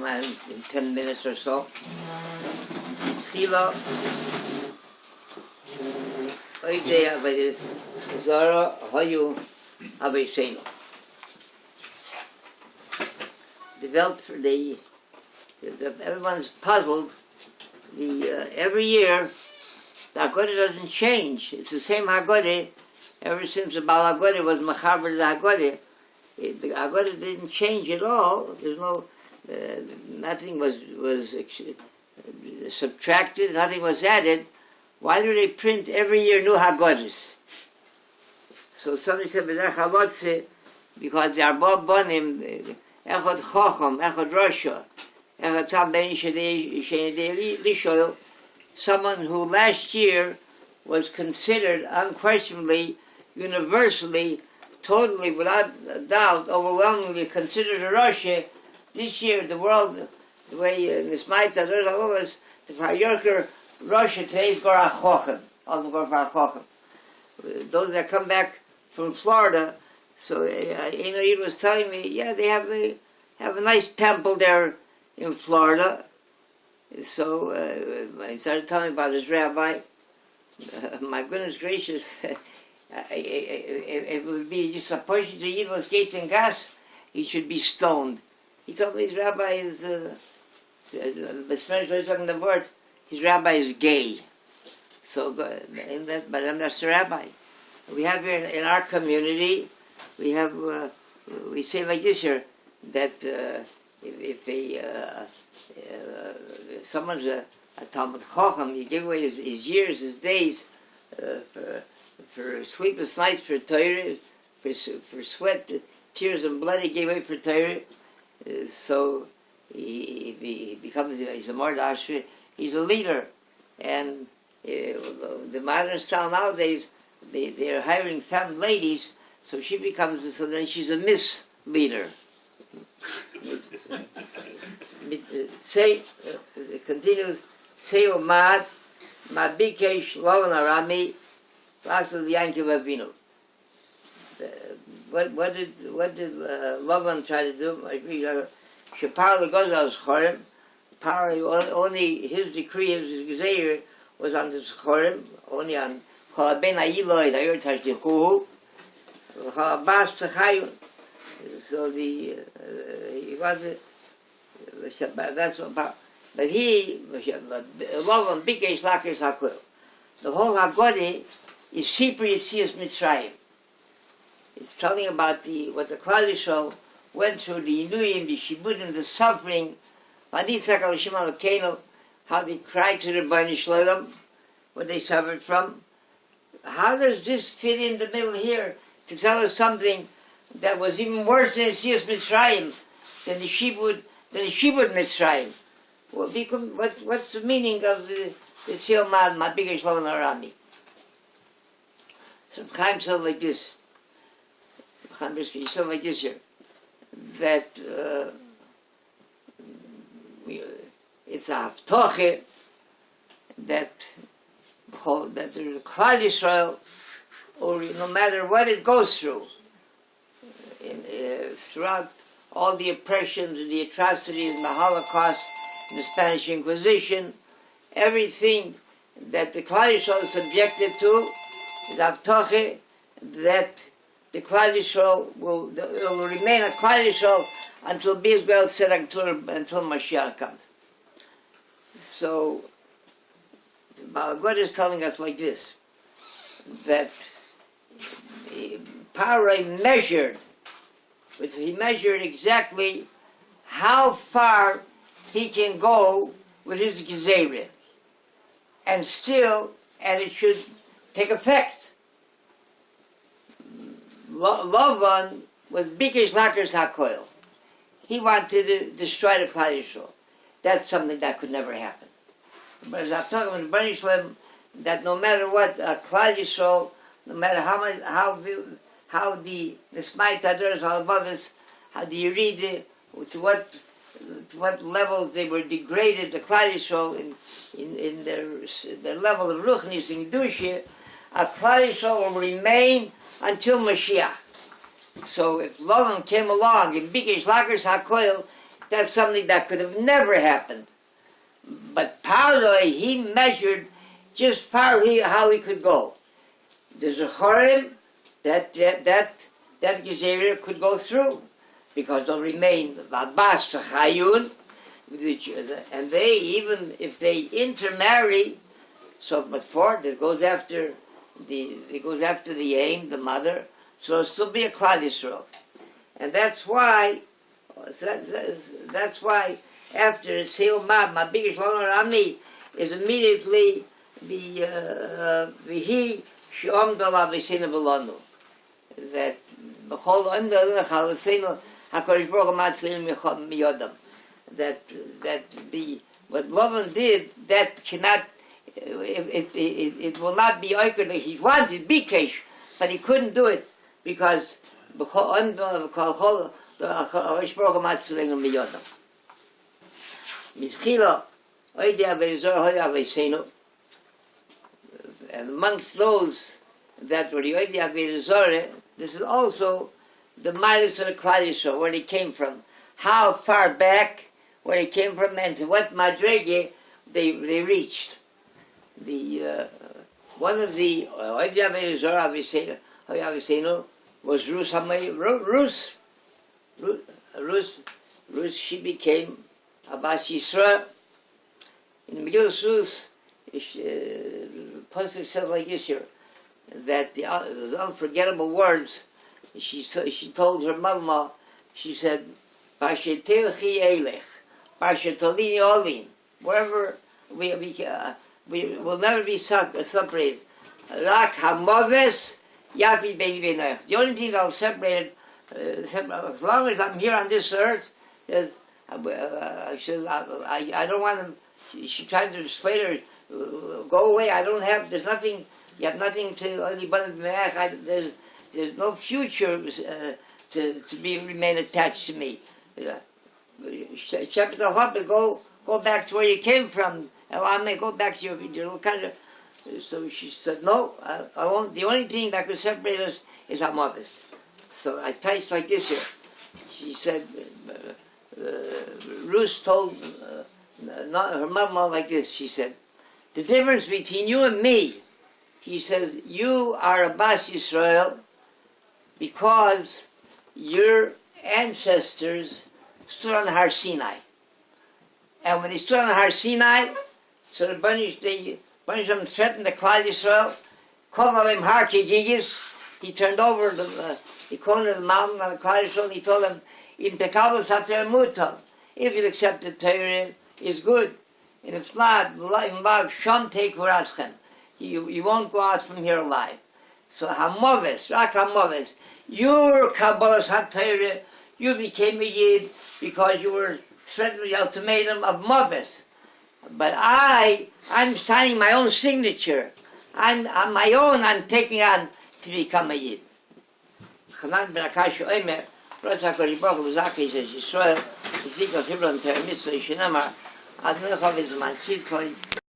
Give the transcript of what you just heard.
in 10 minutes or so. Tchila, Oidei Avodah Zara Hayu Aveseinu. The Welt for everyone's puzzled. Every year, the Haggadah doesn't change. It's the same Haggadah ever since the Baal Haggadah was Mechaber the Haggadah. The Haggadah didn't change at all. There's no, nothing was subtracted, nothing was added. Why do they print every year new Haggadahs? So somebody said, because they are both bonim, Echad Chacham, Echad Rasha, Echad Tzal Ben Sheinidei Lishoel, someone who last year was considered unquestionably, universally, totally, without a doubt, overwhelmingly considered a Rasha. This year, the world, the way Nismaita was, the Yorker Rasha today is Gorach Chochem, all the Gorach Chochem. Those that come back from Florida, so he was telling me, yeah, they have a nice temple there in Florida. So he started telling me about his rabbi. My goodness gracious, it would be just a person to Yidl's gates and gas, he should be stoned. He told me his rabbi is, but Spanish was talking the word, his rabbi is gay. So, but that's the rabbi. We have here in our community, we have, we say like this here, that if someone's a Talmud Chacham, you give away his years, his days, for sleepless nights, for Torah, for sweat, tears and blood, he gave away for Torah. So he becomes, he's a Mordashri, he's a leader. And the modern style nowadays, they're hiring femme ladies, so she becomes, so then she's a miss leader. Say, continues, say HaMoed, Ma Bikesh Lovan Arami, Passover Yankiv Avinu. What did Lovan try to do? Shepar Legozal Schorim. Only his decree, his Gezeir, was on the Schorim, only on Chol Ben Ayiloid Ayor Tashdichuhu, Chol Abbas Tzachayun. So he wasn't. That's about. But he, Lovan Bikesh Lakers Hakel. The whole Haggadah is Sipri Yitzias Mitzrayim. It's telling about what the Klal Yisrael went through, the Inuyim, the Shibudim, the suffering, how they cried to the Bnei Shloim, what they suffered from. How does this fit in the middle here to tell us something that was even worse than Yitzias Mitzrayim, than the Shibud Mitzrayim? Well, what's the meaning of the Tzil Mad, my biggest love in Arami? So Chaim said like this. Chaim Brisker, he said like this here, that it's a haftoche that the Klal Yisrael, or no matter what it goes through, throughout all the oppressions and the atrocities and the Holocaust and the Spanish Inquisition, everything that the Klal Yisrael is subjected to is haftoche that the Klal Yisrael will remain a Klal Yisrael until Bizbel said until Mashiach comes. So, God is telling us like this, that Paroi measured exactly how far he can go with his Gezeirah, and it should take effect. Lavan was Bikesh Lakers HaKoil. He wanted to destroy the Klal Yisrael. That's something that could never happen. But as I'm talking about the Bnei Shloim, that no matter what Klal Yisrael, no matter how the Smite Tadoros Halabavas, how the Yerida, to what level they were degraded, the Klal Yisrael in their level of Ruchnis and Kedusha, a Klal Yisrael will remain until Mashiach. So if Lavan came along in Bikesh Lakers HaKoil, that's something that could have never happened. But Paro, he measured just far how he could go. There's a Chorim that Gezerah could go through, because they'll remain Abbas to Chayun, and they, even if they intermarry, so before that goes after the aim, the mother, so it'll still be a Klal Yisrael. And that's why after Seil Mab, my biggest Rami is immediately the Vihi Shom Dala Visina Belonu. That Bechol Omdal Chalasino HaKadosh Baruch Hu Matzlim Miyodam. That the what Lavan did, that cannot, it will not be oiker. He wanted Bikesh, but he couldn't do it because Bechol Omdal HaKadosh Baruch Hu Matzlim Miyodam. Mizchila Oidi Avezor Hoy Avezenu. And amongst those that were the Oidi Avezor, this is also the miles of the Klal Yisrael, where they came from, how far back, where they came from, and to what madrege they reached. The one of the Oidi Avezor Avisenu was Rus HaMoed. Rus, she became Abbas Yisrael. In the Megillah Rus, Passover says like this here, that those unforgettable words, she told her mother-in-law, she said, Bashetelchi Elech, Bashetolini Olin, wherever we will never be separated. Rak HaMoed Yapi Baby Benoich. The only thing I'll separate, as long as I'm here on this earth, is I don't want to. She tried to persuade her, go away. There's nothing. You have nothing to. There's no future to remain attached to me. Go back to where you came from. I may go back to your little country. So she said, no, I won't. The only thing that could separate us is HaMoed. So I typed like this here. She said, Ruth told her mother-in-law like this. She said, the difference between you and me, he says, you are Abbas Yisrael because your ancestors stood on Har Sinai. And when they stood on Har Sinai, so the Banisham threatened the Klal Yisrael, he turned over the corner of the mountain on the Klal Yisrael, and he told them, if you accept the Torah, is good. And if not, you won't go out from here alive. So HaMoed, Rak HaMoed, your Kabbalas HaTorah, you became a Yid because you were threatened with the ultimatum of Moed. But I'm signing my own signature. I'm on my own, I'm taking on to become a Yid. Chanan ben Akash Omer, Rosh HaKadosh Baruch Hu Zaki says Yisrael, the Zik of Hebron Torah Mitzvah Yishenamar, Ad Melech HaVizman Tzidkoi,